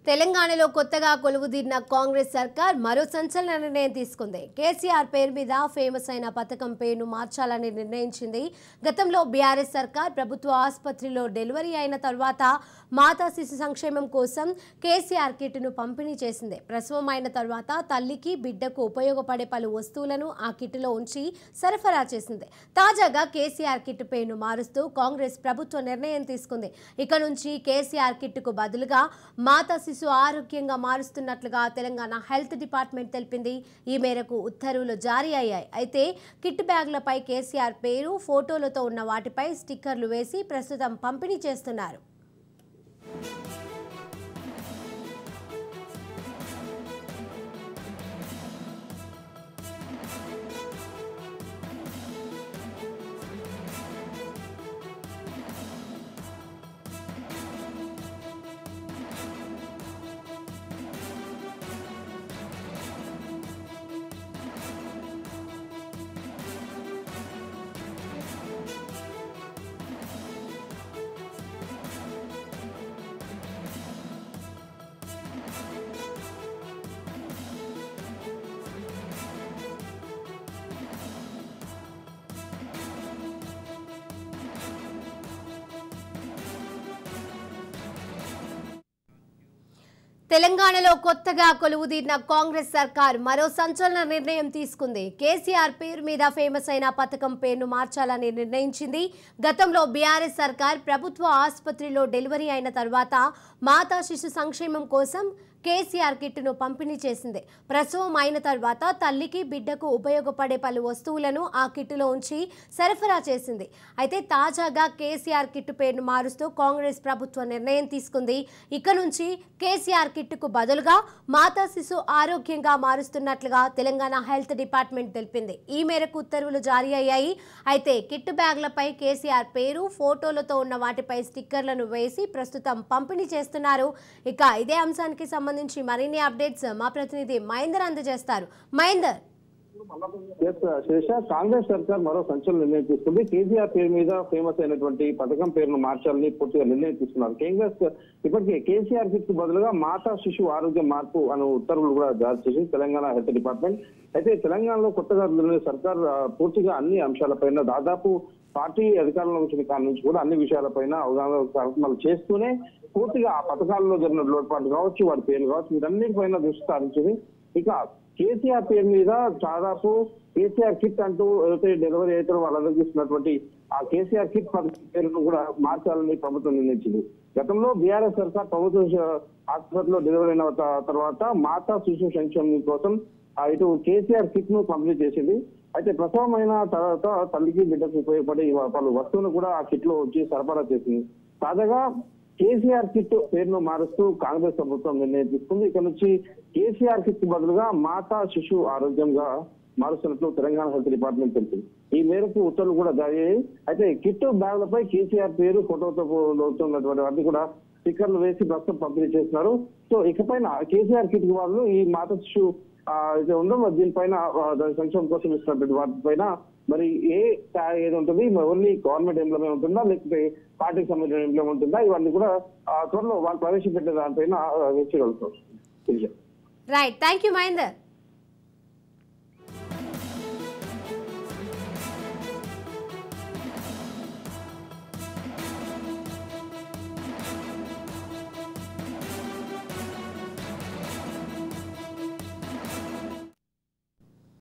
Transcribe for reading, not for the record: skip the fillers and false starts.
తెలంగాణలో కొత్తగా కొలువుదీరిన కాంగ్రెస్ సర్కార్ మరో సంచలన నిర్ణయం తీసుకుంది. కేసీఆర్ పేరు మీద ఫేమస్ అయిన పథకం పేరును మార్చాలని నిర్ణయించింది. గతంలో బీఆర్ఎస్ సర్కార్ ప్రభుత్వ ఆసుపత్రిలో డెలివరీ అయిన తర్వాత మాతా శిశు సంక్షేమం కోసం కేసీఆర్ కిట్ను పంపిణీ చేసింది. ప్రసవం అయిన తర్వాత తల్లికి బిడ్డకు ఉపయోగపడే పలు వస్తువులను ఆ కిట్లో ఉంచి సరఫరా చేసింది. తాజాగా కేసీఆర్ కిట్ పేరును మారుస్తూ కాంగ్రెస్ ప్రభుత్వ నిర్ణయం తీసుకుంది. ఇక నుంచి కేసీఆర్ కిట్కు బదులుగా మాతా శిశు ఆరోగ్యంగా మారుస్తున్నట్లుగా తెలంగాణ హెల్త్ డిపార్ట్మెంట్ తెలిపింది. ఈ మేరకు ఉత్తర్వులు జారీ అయ్యాయి. అయితే కిట్ బ్యాగులపై కేసీఆర్ పేరు, ఫోటోలతో ఉన్న వాటిపై స్టిక్కర్లు వేసి ప్రస్తుతం పంపిణీ చేస్తున్నారు. తెలంగాణలో కొత్తగా కొలువుదీరిన కాంగ్రెస్ సర్కార్ మరో సంచలన నిర్ణయం తీసుకుంది. కేసీఆర్ పేరు మీద ఫేమస్ అయిన పథకం పేరును మార్చాలని నిర్ణయించింది. గతంలో బీఆర్ఎస్ సర్కార్ ప్రభుత్వ ఆసుపత్రిలో డెలివరీ అయిన తర్వాత మాతా శిశు సంక్షేమం కోసం కేసీఆర్ కిట్ను పంపిణీ చేసింది. ప్రసవం అయిన తర్వాత తల్లికి బిడ్డకు ఉపయోగపడే పలు వస్తువులను ఆ కిట్లో ఉంచి సరఫరా చేసింది. అయితే తాజాగా కేసీఆర్ కిట్ పేరును మారుస్తూ కాంగ్రెస్ ప్రభుత్వం నిర్ణయం తీసుకుంది. ఇక నుంచి కేసీఆర్ కిట్కు బదులుగా మాతా శిశు ఆరోగ్యంగా మారుస్తున్నట్లుగా తెలంగాణ హెల్త్ డిపార్ట్మెంట్ తెలిపింది. ఈ మేరకు ఉత్తర్వులు జారీ అయ్యాయి. అయితే కిట్ బ్యాగులపై కేసీఆర్ పేరు, ఫోటోలతో ఉన్న వాటిపై స్టిక్కర్లను వేసి ప్రస్తుతం పంపిణీ చేస్తున్నారు. ఇక ఇదే అంశానికి సంబంధించి మరిన్ని అప్డేట్స్ మా ప్రతినిధి మహేందర్ అందజేస్తారు. మహేందర్, కాంగ్రెస్ సర్కార్ మరో సంచలన నిర్ణయం తీసుకుంది. కేసీఆర్ పేరు మీద ఫేమస్ అయినటువంటి పథకం పేరును మార్చాలని పూర్తిగా నిర్ణయం తీసుకున్నారు. కాంగ్రెస్ ఇప్పటికే కేసీఆర్ కిట్ బదులుగా మాతా శిశు ఆరోగ్య మార్పు అనే ఉత్తర్వులు కూడా జారీ చేసింది తెలంగాణ హెల్త్ డిపార్ట్మెంట్. అయితే తెలంగాణలో కొత్తగా సర్కార్ పూర్తిగా అన్ని అంశాలపైన దాదాపు పార్టీ అధికారంలో వచ్చిన కాలం నుంచి కూడా అన్ని విషయాలపైన అవగాహన కార్యక్రమాలు చేస్తూనే పూర్తిగా ఆ పథకాల్లో జరిగిన లోటుపాటు కావచ్చు, వారి పేర్లు కావచ్చు, వీటన్నిటిపైన దృష్టి సారించింది. ఇక కేసీఆర్ పేరు మీద దాదాపు కేసీఆర్ కిట్ అంటూ ఏదైతే డెలివరీ అయితే వాళ్ళందరికీ ఇస్తున్నటువంటి ఆ కేసీఆర్ కిట్ పేరును కూడా మార్చాలని ప్రభుత్వం నిర్ణయించింది. గతంలో బీఆర్ఎస్ సర్కార్ ప్రభుత్వ ఆసుపత్రిలో డెలివరీ అయిన తర్వాత మాతా శిశు సంక్షేమం కోసం ఇటు కేసీఆర్ కిట్ ను పంపిణీ చేసింది. అయితే ప్రసవం అయిన తర్వాత తల్లికి బిడ్డకు ఉపయోగపడే పలు వస్తువులు కూడా ఆ కిట్ లో వచ్చి సరఫరా చేసింది. తాజాగా కేసీఆర్ కిట్ పేరును మారుస్తూ కాంగ్రెస్ ప్రభుత్వం నిర్ణయం తీసుకుంది. ఇక్కడ నుంచి కేసీఆర్ కిట్ బదులుగా మాతా శిశు ఆరోగ్యంగా మారుస్తున్నట్లు తెలంగాణ హెల్త్ డిపార్ట్మెంట్ తెలిపింది. ఈ మేరకు ఉత్తర్వులు కూడా జారీ అయ్యాయి. అయితే కిట్ బ్యాగులపై కేసీఆర్ పేరు, ఫోటోతో ఉన్నటువంటి వాటిని కూడా స్టిక్కర్లు వేసి ప్రస్తుతం పంపిణీ చేస్తున్నారు. సో ఇకపైన కేసీఆర్ కిట్ వాళ్ళు ఈ మాతా శిశు అయితే ఉందో దీనిపైన సంక్షేమం కోసం ఇస్తున్నటువంటి వాటిపైన మరి ఏది ఉంటుంది, ఓన్లీ గవర్నమెంట్ ఎంప్లాయ్ ఉంటుందా లేకపోతే పార్టీకి సంబంధించిన ఎంప్లాయ్ ఉంటుందా, ఇవన్నీ కూడా త్వరలో వాళ్ళు ప్రవేశపెట్టే దానిపైన వేసి వెళ్తారు. Right, thank you Mahender.